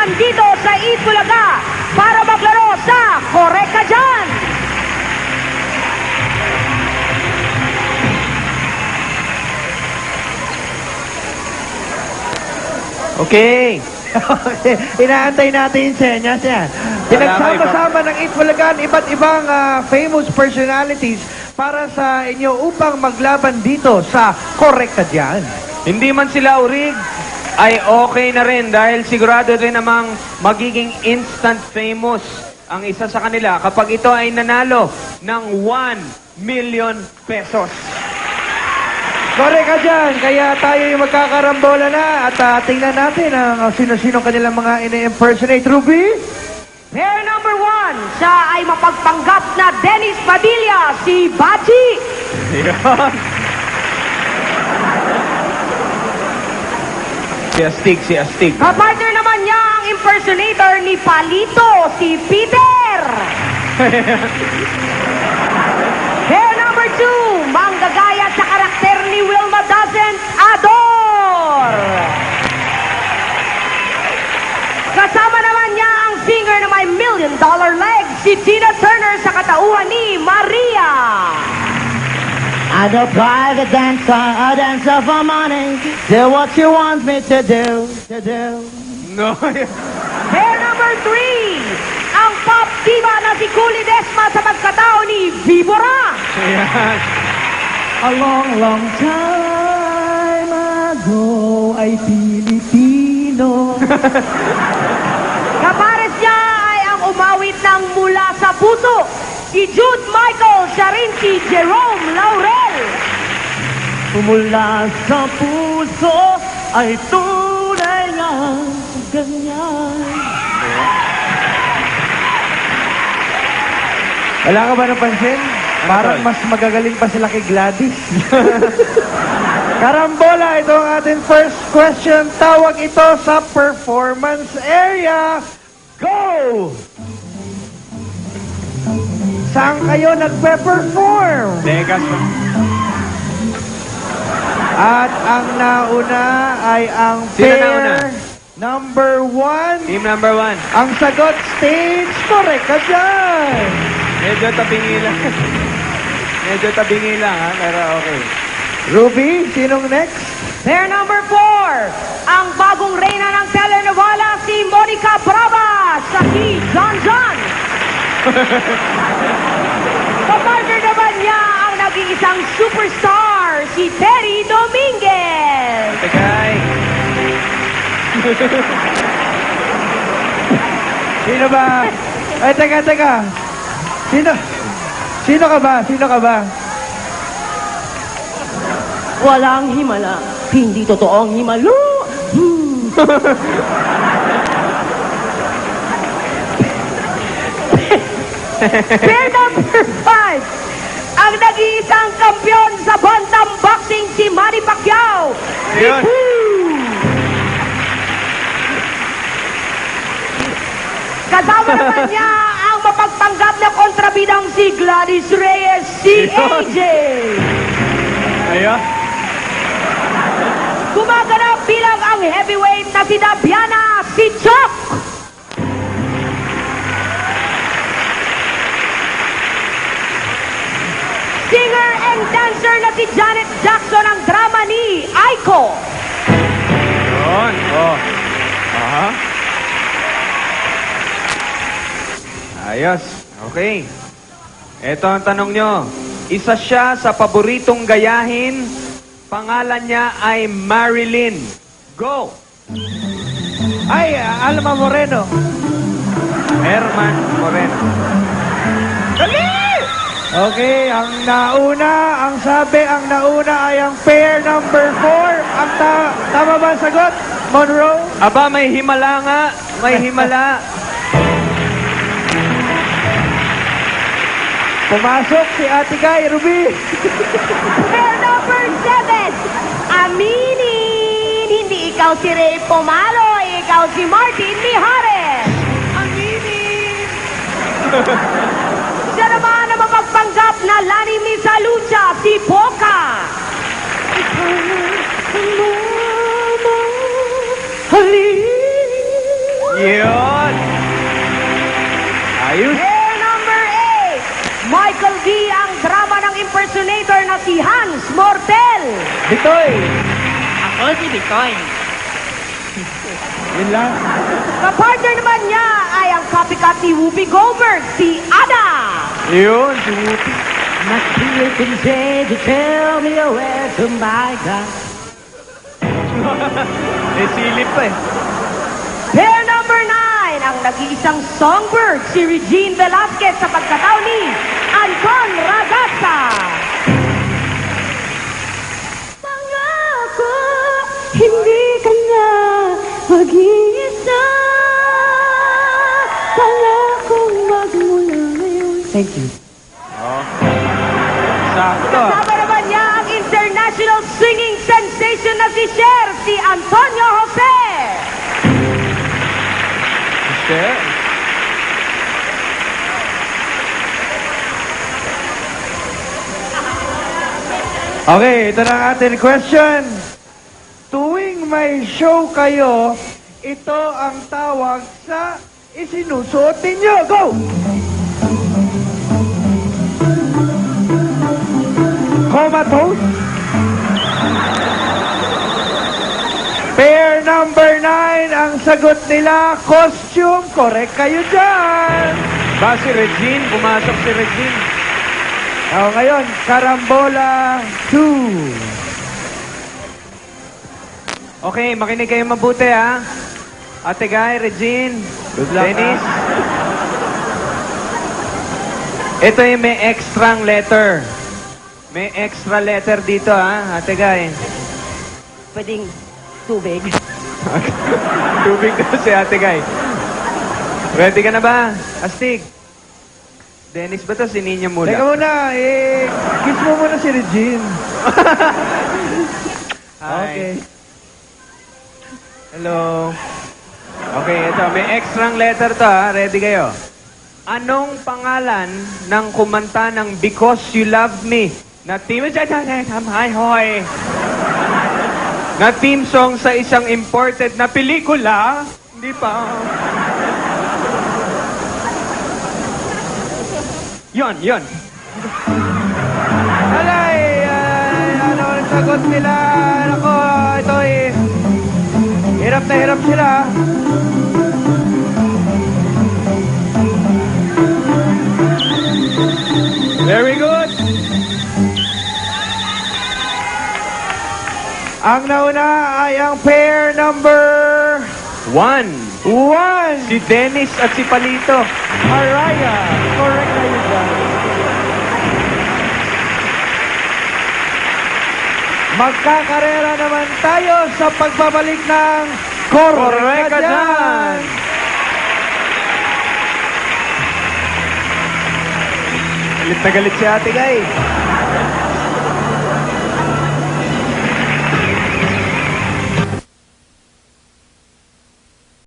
nandito sa Itbulaga para maglaro sa Korek Ka Dyan! Okay. Inaantay natin yung senyas yan. Pinagsama-sama ng Itbulagan iba't ibang famous personalities para sa inyo upang maglaban dito sa Korek Ka Dyan. Hindi man sila urig, ay okay na rin dahil sigurado rin namang magiging instant famous ang isa sa kanila kapag ito ay nanalo ng 1 million pesos. Korek Ka Dyan, kaya tayo yung magkakarambola na at tingnan natin ang sino-sino kanilang mga ine-impersonate. Ruby? Pair number 1, siya ay mapagpanggap na Dennis Padilla, si Bachi. Si Astig, si Astig. Kapartner naman niya ang impersonator ni Palito, si Peter. Pair number 2, manggagaya sa karakter ni Wilma Doesn't Ador. Kasama naman niya ang singer na may $1 million leg, si Tina Turner sa katauhan ni Maria. I do private dancer for money. Do what you want me to do. No. Pair number 3, ang pop diva na si Coolie Desma sa pagkatao ni Vibora. Ayan. A long, long time ago ay Pilipino. Kapares niya ay ang umawit ng Mula sa Puso, si Jude Michael, siya rin si Jerome Laurel. Mula sa puso ay tunay nga ganyan. Wala ka ba napansin? Parang mas magagaling pa sila kay Gladys. Karambola, ito ang ating first question. Tawag ito sa performance area. Go! Saan kayo nagpe-perform? Vegas. At ang nauna ay ang Sino pair nauna? number 1. Team number 1. Ang sagot, stage. Korek Ka Dyan. Medyo tabingi lang. Medyo tabingi lang ha, pero okay. Ruby, sinong next? Pair number 4, ang bagong reyna ng telenovela, si Monica Brava, sa si John John. Kapartner naman niya ang naging isang superstar, si Terry Dominguez. Tagay. Sino ba? Ay, teka. Sino ka ba? Walang himala, hindi totoong himalo. Pair number 5, ang nag-iisang kampiyon sa bantam boxing, si Manny Pacquiao. Yun. Kasama naman niya ang mapagpanggap na kontrabidang si Gladys Reyes, si AJ. Ayun. Gumaganap bilang ang heavyweight na si Dabiana, si Chok. Singer and dancer na si Janet Jackson ang drama ni Aiko. Yun. Oh. Aha. Ayos. Okay. Ito ang tanong nyo. Isa siya sa paboritong gayahin. Pangalan niya ay Marilyn. Go! Ay, Alma Moreno. Herman Moreno. Okay, ang nauna ay ang pair number 4. Ang tama ba ang sagot? Monroe? Aba, may himala nga. May himala. Pumasok si Ate Guy, Ruby. Pair number 7, aminin, hindi ikaw si Ray Pomalo, ikaw si Martin Mijares. Aminin. Siya naman ang mapagpanggap na Lani Misalucha, si Poca. Halin. Yeah. impersonator na si Hans Mortel. Bitoy! Ako si Bitoy. Yun lang. Kapartner naman niya ay ang copycat ni Whoopi Goldberg, si Ada. Yun, si Whoopi. Nothing you can say to tell me where to my God. May silip pa eh. Pair number 9, ang nag-iisang songbird, si Regine Velasquez sa pagkatao ni Anton Ragazza. Pangako, hindi ka na mag-iisa. Pangakong magmula ngayon. Thank you. Sakto. Kasama naman niya ang international singing sensation na si Cher, si Antonio Jose. Sure. Okay, ito na ang ating question. Tuwing may show kayo, ito ang tawag sa isinusuot ninyo. Go! Comatose? Pair number 9, ang sagot nila, costume. Correct kayo dyan. Ba si Regine? Pumasok si Regine. Ngayon, Karambola 2. Okay, makinig kayo mabuti ha. Ate Guy, Regine, Good luck, Dennis. Ito yung may extra letter. May extra letter dito ha, Ate Guy. Pwedeng tubig. Tubig daw si Ate Guy. Ready ka na ba? Astig. Dennis ba to? Si Ninya muna. Teka muna, kiss mo muna si Regine. Hi. Okay. Hello. Okay, ito. May extra letter to ha. Ready kayo? Anong pangalan ng kumanta ng Because You Love Me na team na theme song sa isang imported na pelikula? Hindi pa. Yon. Alay, ano ang sagot nila? Ako, ito hirap na hirap sila. Very good. Ang nauna ay ang pair number 1. 1. Si Dennis at si Palito. Araya. Correct kayo dyan. Magkakarera naman tayo sa pagbabalik ng Correct ka dyan. Galit na galit si Ate Guy.